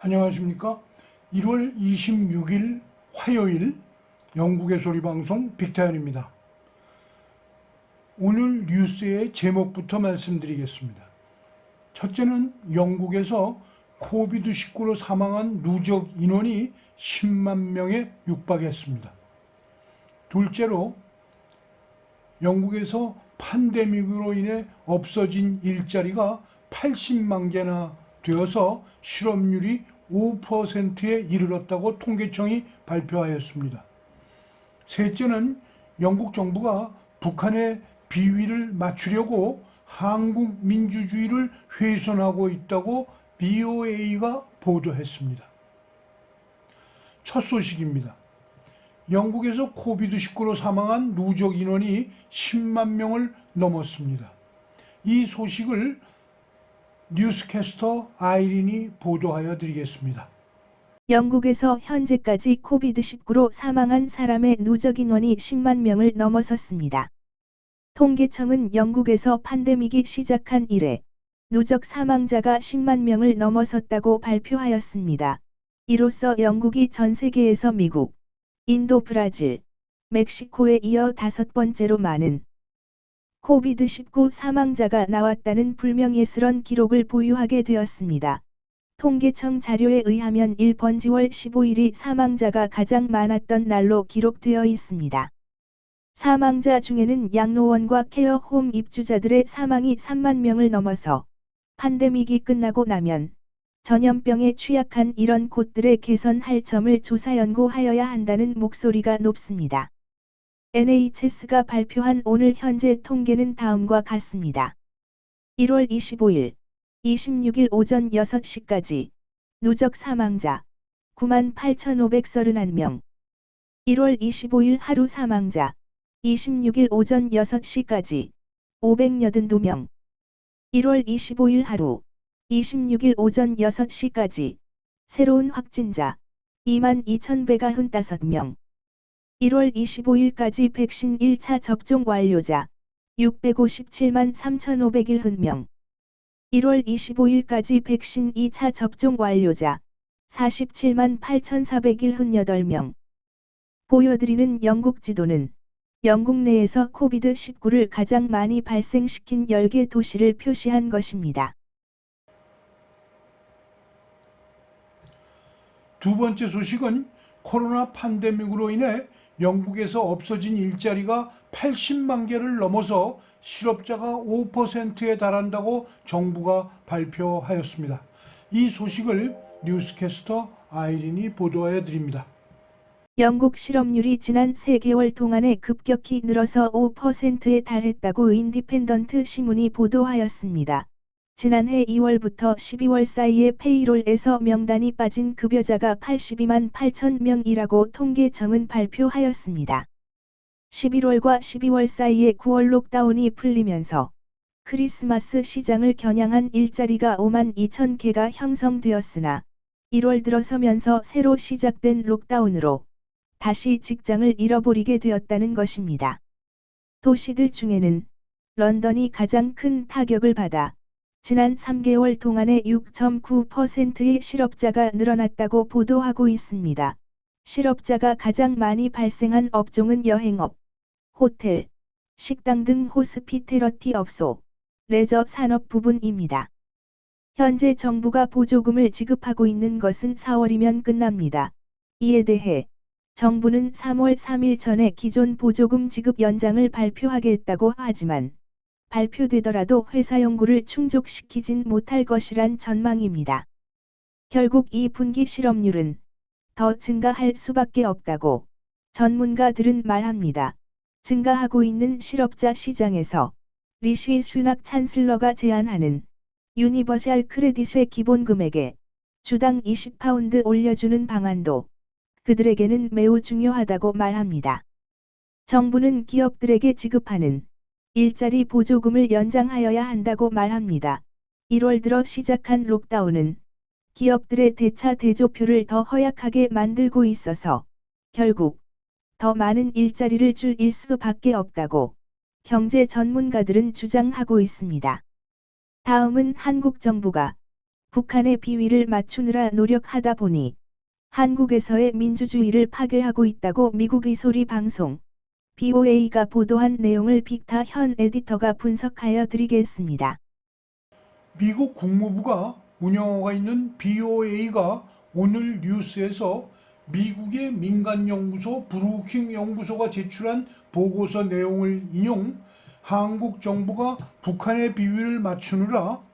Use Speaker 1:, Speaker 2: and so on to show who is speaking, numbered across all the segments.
Speaker 1: 안녕하십니까? 1월 26일 화요일 영국의 소리방송 빅타연입니다. 오늘 뉴스의 제목부터 말씀드리겠습니다. 첫째는 영국에서 코비드19로 사망한 누적 인원이 10만 명에 육박했습니다. 둘째로 영국에서 팬데믹으로 인해 없어진 일자리가 80만 개나 되어서 실업률이 5%에 이르렀다고 통계청이 발표하였습니다. 셋째는 영국 정부가 북한의 비위를 맞추려고 한국 민주주의를 훼손하고 있다고 VOA가 보도했습니다. 첫 소식입니다. 영국에서 코비드19로 사망한 누적 인원이 10만 명을 넘었습니다. 이 소식을 뉴스캐스터 아이린이 보도하여 드리겠습니다.
Speaker 2: 영국에서 현재까지 코비드19로 사망한 사람의 누적 인원이 10만 명을 넘어섰습니다. 통계청은 영국에서 팬데믹이 시작한 이래 누적 사망자가 10만 명을 넘어섰다고 발표하였습니다. 이로써 영국이 전 세계에서 미국, 인도, 브라질, 멕시코에 이어 5번째로 많은 코비드19 사망자가 나왔다는 불명예스런 기록을 보유하게 되었습니다. 통계청 자료에 의하면 일본 10월 15일이 사망자가 가장 많았던 날로 기록되어 있습니다. 사망자 중에는 양로원과 케어홈 입주자들의 사망이 3만 명을 넘어서 팬데믹이 끝나고 나면 전염병에 취약한 이런 곳들의 개선할 점을 조사 연구하여야 한다는 목소리가 높습니다. NHS가 발표한 오늘 현재 통계는 다음과 같습니다. 1월 25일, 26일 오전 6시까지 누적 사망자 98,531명. 1월 25일 하루 사망자 26일 오전 6시까지 582명. 1월 25일 하루 26일 오전 6시까지 새로운 확진자 22,195명. 1월 25일까지 백신 1차 접종 완료자 657만 3,501명. 1월 25일까지 백신 2차 접종 완료자 47만 8,401명. 보여드리는 영국 지도는 영국 내에서 코비드19를 가장 많이 발생시킨 10개 도시를 표시한 것입니다.
Speaker 1: 두 번째 소식은 코로나 팬데믹으로 인해 영국에서 없어진 일자리가 80만 개를 넘어서 실업자가 5%에 달한다고 정부가 발표하였습니다. 이 소식을 뉴스캐스터 아이린이 보도하여 드립니다.
Speaker 2: 영국 실업률이 지난 3개월 동안에 급격히 늘어서 5%에 달했다고 인디펜던트 신문이 보도하였습니다. 지난해 2월부터 12월 사이에 페이롤에서 명단이 빠진 급여자가 82만 8천 명이라고 통계청은 발표하였습니다. 11월과 12월 사이에 9월 록다운이 풀리면서 크리스마스 시장을 겨냥한 일자리가 5만 2천 개가 형성되었으나 1월 들어서면서 새로 시작된 록다운으로 다시 직장을 잃어버리게 되었다는 것입니다. 도시들 중에는 런던이 가장 큰 타격을 받아 지난 3개월 동안에 6.9%의 실업자가 늘어났다고 보도하고 있습니다. 실업자가 가장 많이 발생한 업종은 여행업, 호텔, 식당 등 호스피텔러티 업소, 레저 산업 부분입니다. 현재 정부가 보조금을 지급하고 있는 것은 4월이면 끝납니다. 이에 대해 정부는 3월 3일 전에 기존 보조금 지급 연장을 발표하겠다고 하지만 발표되더라도 회사 연구를 충족시키진 못할 것이란 전망입니다. 결국 2분기 실업률은 더 증가할 수밖에 없다고 전문가들은 말합니다. 증가하고 있는 실업자 시장에서 리쉬 수낙 찬슬러가 제안하는 유니버셜 크레딧의 기본 금액에 주당 20파운드 올려주는 방안도 그들에게는 매우 중요하다고 말합니다. 정부는 기업들에게 지급하는 일자리 보조금을 연장하여야 한다고 말합니다. 1월 들어 시작한 록다운은 기업들의 대차 대조표를 더 허약하게 만들고 있어서 결국 더 많은 일자리를 줄일 수밖에 없다고 경제 전문가들은 주장하고 있습니다. 다음은 한국 정부가 북한의 비위를 맞추느라 노력하다 보니 한국에서의 민주주의를 파괴하고 있다고 미국의 소리 방송 BOA가 보도한 내용을 빅타 현 에디터가 분석하여 드리겠습니다.
Speaker 1: 미국 국무부가 운영하고 있는 BOA가 오늘 뉴스에서 미국의 민간연구소 브루킹 연구소가 제출한 보고서 내용을 인용, 한국 정부가 북한의 비위를 맞추느라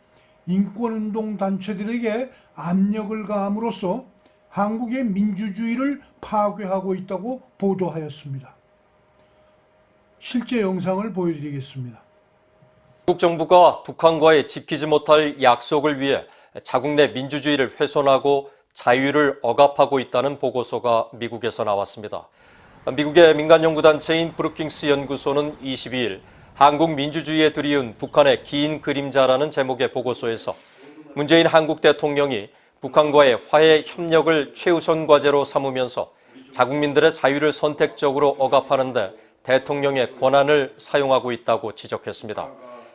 Speaker 1: 인권운동 단체들에게 압력을 가함으로써 한국의 민주주의를 파괴하고 있다고 보도하였습니다. 실제 영상을 보여드리겠습니다.
Speaker 3: 미국 정부가 북한과의 지키지 못할 약속을 위해 자국 내 민주주의를 훼손하고 자유를 억압하고 있다는 보고서가 미국에서 나왔습니다. 미국의 민간연구단체인 브루킹스 연구소는 22일 한국 민주주의에 드리운 북한의 긴 그림자라는 제목의 보고서에서 문재인 한국 대통령이 북한과의 화해 협력을 최우선 과제로 삼으면서 자국민들의 자유를 선택적으로 억압하는 데 대통령의 권한을 사용하고 있다고 지적했습니다.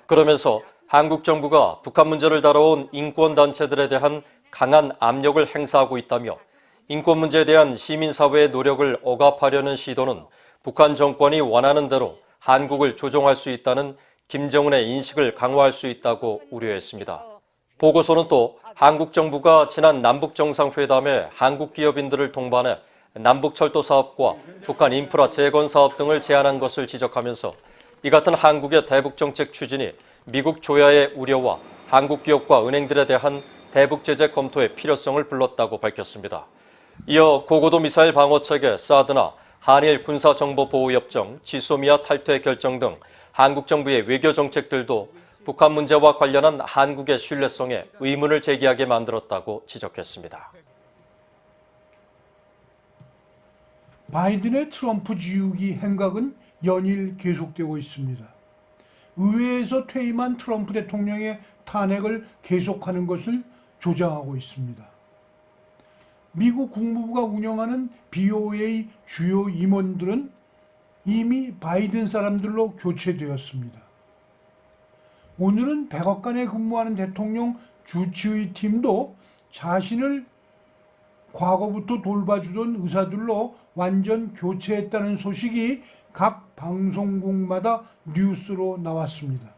Speaker 3: 그러면서 한국 정부가 북한 문제를 다뤄온 인권단체들에 대한 강한 압력을 행사하고 있다며 인권 문제에 대한 시민사회의 노력을 억압하려는 시도는 북한 정권이 원하는 대로 한국을 조종할 수 있다는 김정은의 인식을 강화할 수 있다고 우려했습니다. 보고서는 또 한국 정부가 지난 남북 정상회담에 한국 기업인들을 동반해 남북철도 사업과 북한 인프라 재건 사업 등을 제안한 것을 지적하면서 이 같은 한국의 대북 정책 추진이 미국 조야의 우려와 한국 기업과 은행들에 대한 대북 제재 검토의 필요성을 불렀다고 밝혔습니다. 이어 고고도 미사일 방어 체계 사드나 한일 군사정보보호협정, 지소미아 탈퇴 결정 등 한국 정부의 외교 정책들도 북한 문제와 관련한 한국의 신뢰성에 의문을 제기하게 만들었다고 지적했습니다.
Speaker 1: 바이든의 트럼프 지우기 행각은 연일 계속되고 있습니다. 의회에서 퇴임한 트럼프 대통령의 탄핵을 계속하는 것을 조장하고 있습니다. 미국 국무부가 운영하는 BOA 주요 임원들은 이미 바이든 사람들로 교체되었습니다. 오늘은 백악관에 근무하는 대통령 주치의 팀도 자신을 과거부터 돌봐주던 의사들로 완전 교체했다는 소식이 각 방송국마다 뉴스로 나왔습니다.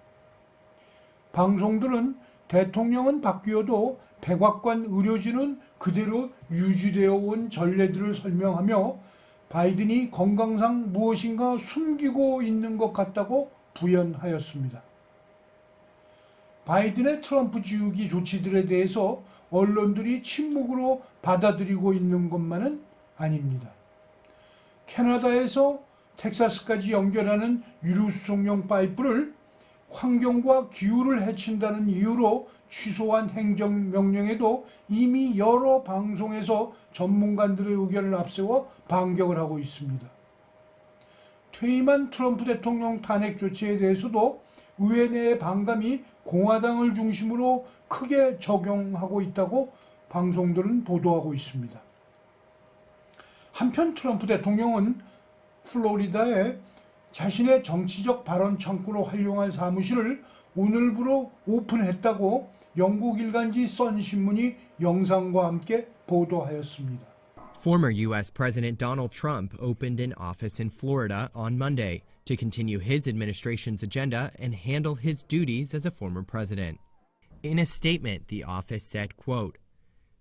Speaker 1: 방송들은 대통령은 바뀌어도 백악관 의료진은 그대로 유지되어 온 전례들을 설명하며 바이든이 건강상 무엇인가 숨기고 있는 것 같다고 부연하였습니다. 바이든의 트럼프 지우기 조치들에 대해서 언론들이 침묵으로 받아들이고 있는 것만은 아닙니다. 캐나다에서 텍사스까지 연결하는 유류수송용 파이프를 환경과 기후를 해친다는 이유로 취소한 행정명령에도 이미 여러 방송에서 전문가들의 의견을 앞세워 반격을 하고 있습니다. 퇴임한 트럼프 대통령 탄핵 조치에 대해서도 의회 내의 반감이 공화당을 중심으로 크게 적용하고 있다고 방송들은 보도하고 있습니다. 한편 트럼프 대통령은 플로리다에 자신의 정치적 발언 창구로 활용한 사무실을 오늘부로 오픈했다고 영국 일간지 선신문이 영상과 함께 보도하였습니다.
Speaker 4: Former U.S. President Donald Trump opened an office in Florida on Monday to continue his administration's agenda and handle his duties as a former president. In a statement, the office said, quote,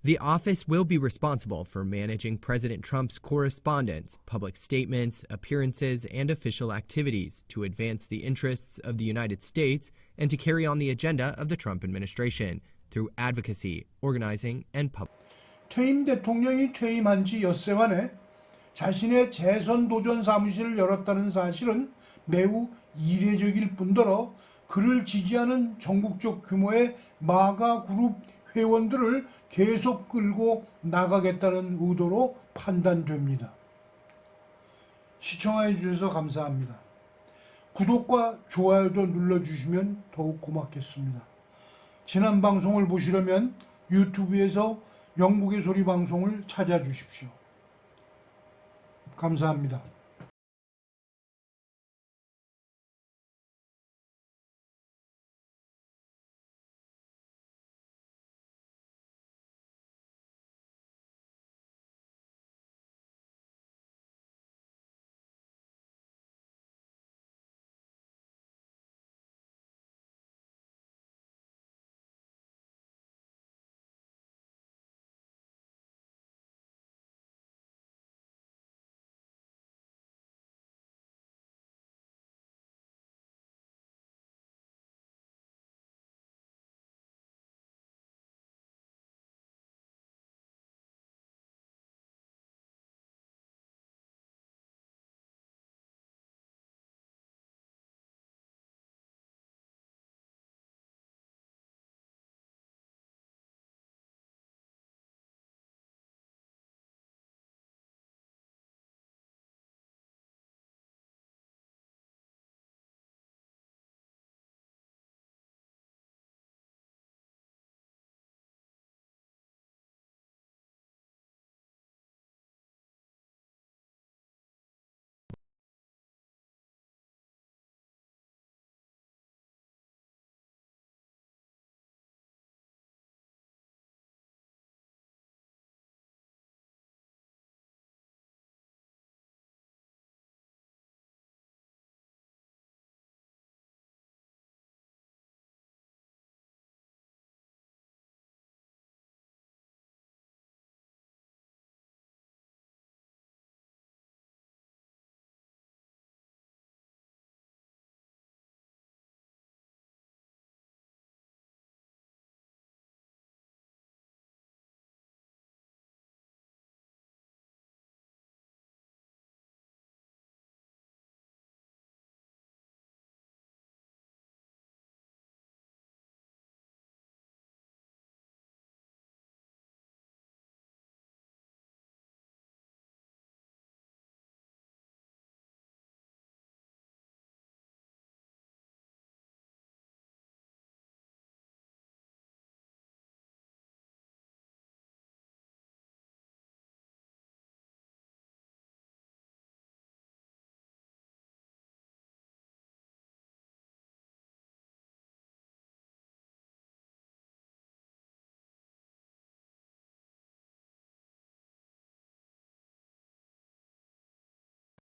Speaker 4: "The office will be responsible for managing President Trump's correspondence, public statements, appearances, and official activities to advance the interests of the United States and to carry on the agenda of the Trump administration through advocacy, organizing, and public."
Speaker 1: 퇴임 대통령이 퇴임한 지 엿새 만에 자신의 재선 도전 사무실을 열었다는 사실은 매우 이례적일 뿐더러 그를 지지하는 전국적 규모의 마가 그룹 회원들을 계속 끌고 나가겠다는 의도로 판단됩니다. 시청해 주셔서 감사합니다. 구독과 좋아요도 눌러주시면 더욱 고맙겠습니다. 지난 방송을 보시려면 유튜브에서 영국의 소리 방송을 찾아주십시오. 감사합니다.